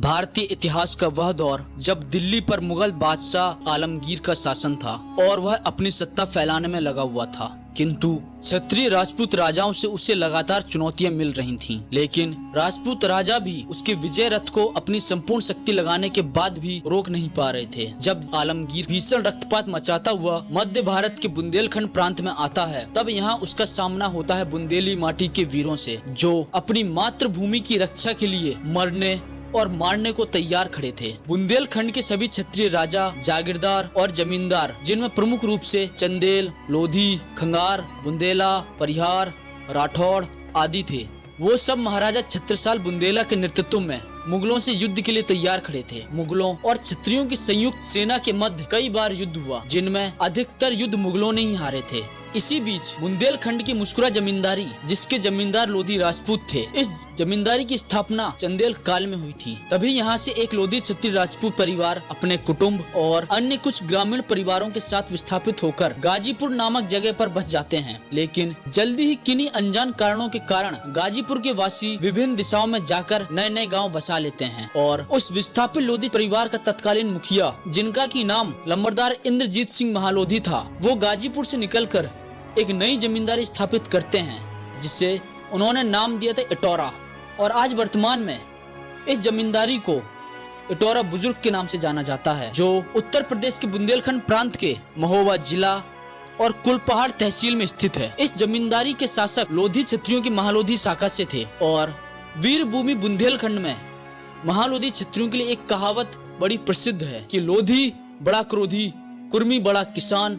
भारतीय इतिहास का वह दौर जब दिल्ली पर मुगल बादशाह आलमगीर का शासन था और वह अपनी सत्ता फैलाने में लगा हुआ था, किंतु क्षत्रिय राजपूत राजाओं से उसे लगातार चुनौतियां मिल रही थीं। लेकिन राजपूत राजा भी उसके विजय रथ को अपनी संपूर्ण शक्ति लगाने के बाद भी रोक नहीं पा रहे थे। जब आलमगीर भीषण रक्तपात मचाता हुआ मध्य भारत के बुंदेलखंड प्रांत में आता है, तब यहाँ उसका सामना होता है बुंदेली माटी के वीरों से, जो अपनी मातृभूमि की रक्षा के लिए मरने और मारने को तैयार खड़े थे। बुंदेलखंड के सभी क्षत्रिय राजा, जागीरदार और जमींदार, जिनमें प्रमुख रूप से चंदेल, लोधी, खंगार, बुंदेला, परिहार, राठौड़ आदि थे, वो सब महाराजा छत्रसाल बुंदेला के नेतृत्व में मुगलों से युद्ध के लिए तैयार खड़े थे। मुगलों और क्षत्रियों की संयुक्त सेना के मध्य कई बार युद्ध हुआ, जिनमें अधिकतर युद्ध मुगलों ने ही हारे थे। इसी बीच बुंदेलखंड की मुस्कुरा जमींदारी, जिसके जमींदार लोधी राजपूत थे, इस जमींदारी की स्थापना चंदेल काल में हुई थी। तभी यहाँ से एक लोधी क्षत्रिय राजपूत परिवार अपने कुटुंब और अन्य कुछ ग्रामीण परिवारों के साथ विस्थापित होकर गाजीपुर नामक जगह पर बस जाते हैं। लेकिन जल्दी ही किन्हीं अनजान कारणों के कारण गाजीपुर के वासी विभिन्न दिशाओं में जाकर नए नए गाँव बसा लेते हैं और उस विस्थापित लोधी परिवार का तत्कालीन मुखिया, जिनका की नाम लंबरदार इंद्रजीत सिंह महालोधी था, वो गाजीपुर से निकलकर एक नई जमींदारी स्थापित करते हैं, जिसे उन्होंने नाम दिया था इटौरा। और आज वर्तमान में इस जमींदारी को इटौरा बुजुर्ग के नाम से जाना जाता है, जो उत्तर प्रदेश के बुंदेलखंड प्रांत के महोबा जिला और कुलपहाड़ तहसील में स्थित है। इस जमींदारी के शासक लोधी क्षत्रियों की महालोधी शाखा से थे और वीर भूमि बुंदेलखंड में महालोधी क्षत्रियों के लिए एक कहावत बड़ी प्रसिद्ध है कि लोधी बड़ा क्रोधी, कुर्मी बड़ा किसान,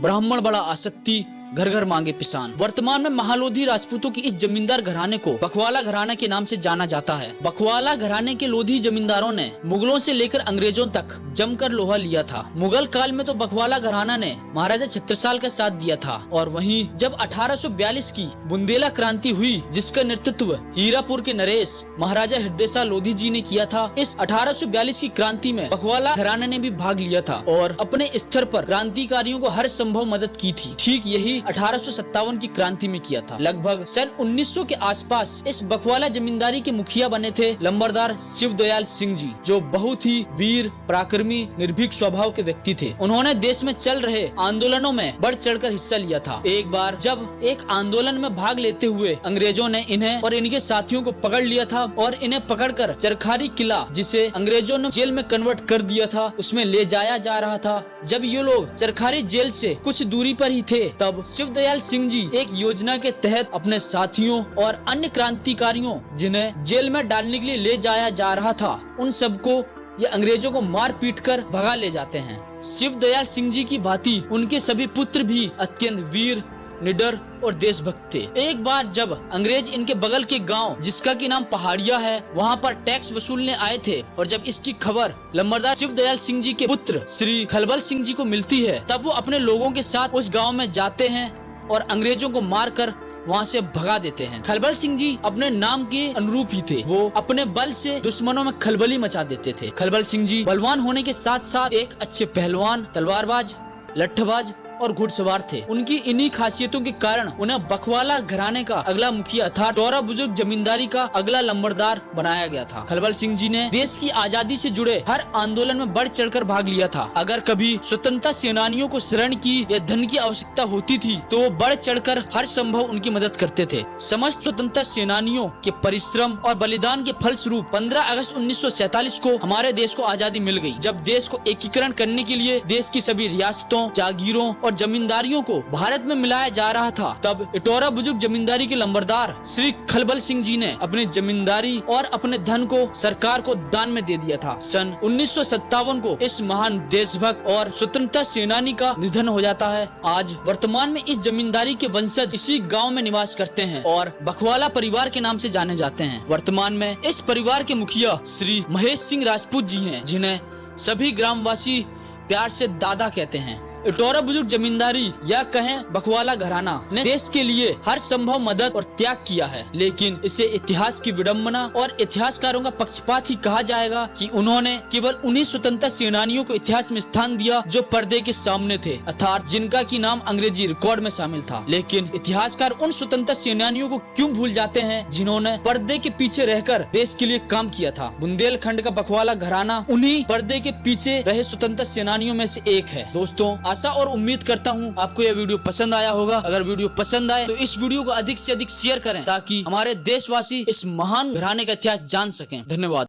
ब्राह्मण बड़ा आसक्ति, घर घर मांगे पिसान। वर्तमान में महालोधी राजपूतों की इस जमींदार घराने को बखवाला घराना के नाम से जाना जाता है। बखवाला घराने के लोधी जमींदारों ने मुगलों से लेकर अंग्रेजों तक जमकर लोहा लिया था। मुगल काल में तो बखवाला घराना ने महाराजा छत्रसाल का साथ दिया था, और वहीं जब 1842 की बुंदेला क्रांति हुई, जिसका नेतृत्व हीरापुर के नरेश महाराजा हृदय लोधी जी ने किया था, इस 1842 की क्रांति में बखवाला घराने ने भी भाग लिया था और अपने स्तर पर क्रांतिकारियों को हर संभव मदद की थी। ठीक यही 1857 की क्रांति में किया था। लगभग सन 1900 के आसपास इस बखवाला जमींदारी के मुखिया बने थे लंबरदार शिवदयाल सिंह जी, जो बहुत ही वीर, पराक्रमी, निर्भीक स्वभाव के व्यक्ति थे। उन्होंने देश में चल रहे आंदोलनों में बढ़ चढ़कर हिस्सा लिया था। एक बार जब एक आंदोलन में भाग लेते हुए अंग्रेजों ने इन्हें और इनके साथियों को पकड़ लिया था और इन्हें पकड़कर चरखारी किला, जिसे अंग्रेजों ने जेल में कन्वर्ट कर दिया था, उसमें ले जाया जा रहा था। जब ये लोग चरखारी जेल से कुछ दूरी पर ही थे, तब शिवदयाल सिंह जी एक योजना के तहत अपने साथियों और अन्य क्रांतिकारियों, जिन्हें जेल में डालने के लिए ले जाया जा रहा था, उन सबको ये अंग्रेजों को मार पीट कर भगा ले जाते हैं। शिवदयाल सिंह जी की भांति उनके सभी पुत्र भी अत्यंत वीर, निडर और देशभक्त थे। एक बार जब अंग्रेज इनके बगल के गांव, जिसका की नाम पहाड़िया है, वहां पर टैक्स वसूलने आए थे, और जब इसकी खबर लंबरदार शिवदयाल सिंह जी के पुत्र श्री खलबल सिंह जी को मिलती है, तब वो अपने लोगों के साथ उस गांव में जाते हैं और अंग्रेजों को मारकर वहाँ से भगा देते हैं। खलबल सिंह जी अपने नाम के अनुरूप ही थे, वो अपने बल से दुश्मनों में खलबली मचा देते थे। खलबल सिंह जी बलवान होने के साथ साथ एक अच्छे पहलवान, तलवारबाज, लट्ठबाज और घुड़सवार थे। उनकी इन्हीं खासियतों के कारण उन्हें बखवाला घराने का अगला मुखिया अर्थात टोरा बुजुर्ग जमींदारी का अगला लंबरदार बनाया गया था। खलबल सिंह जी ने देश की आजादी से जुड़े हर आंदोलन में बढ़ चढ़कर भाग लिया था। अगर कभी स्वतंत्रता सेनानियों को शरण की या धन की आवश्यकता होती थी, तो वो बढ़ चढ़कर हर संभव उनकी मदद करते थे। समस्त स्वतंत्रता सेनानियों के परिश्रम और बलिदान के फलस्वरूप 15 अगस्त 1947 को हमारे देश को आजादी मिल गई। जब देश को एकीकरण करने के लिए देश की सभी रियासतों, जागीरों और जमींदारियों को भारत में मिलाया जा रहा था, तब इटौरा बुजुर्ग जमींदारी के लंबरदार श्री खलबल सिंह जी ने अपनी जमींदारी और अपने धन को सरकार को दान में दे दिया था। सन 1957 को इस महान देशभक्त और स्वतंत्रता सेनानी का निधन हो जाता है। आज वर्तमान में इस जमींदारी के वंशज इसी गाँव में निवास करते हैं और बखवाला परिवार के नाम से जाने जाते हैं। वर्तमान में इस परिवार के मुखिया श्री महेश सिंह राजपूत जी हैं, जिन्हें सभी ग्रामवासी प्यार से दादा कहते हैं। इटोरा बुजुर्ग जमींदारी या कहें बखवाला घराना ने देश के लिए हर संभव मदद और त्याग किया है, लेकिन इसे इतिहास की विडंबना और इतिहासकारों का पक्षपात ही कहा जाएगा कि उन्होंने केवल उन्हीं स्वतंत्रता सेनानियों को इतिहास में स्थान दिया जो पर्दे के सामने थे, अर्थात जिनका की नाम अंग्रेजी रिकॉर्ड में शामिल था। लेकिन इतिहासकार उन स्वतंत्रता सेनानियों को क्यों भूल जाते हैं जिन्होंने पर्दे के पीछे रहकर देश के लिए काम किया था। बुंदेलखंड का बखवाला घराना उन्हीं पर्दे के पीछे रहे स्वतंत्रता सेनानियों में से एक है। दोस्तों, आशा और उम्मीद करता हूँ आपको यह वीडियो पसंद आया होगा। अगर वीडियो पसंद आए तो इस वीडियो को अधिक से अधिक शेयर करें ताकि हमारे देशवासी इस महान घराने का इतिहास जान सकें। धन्यवाद।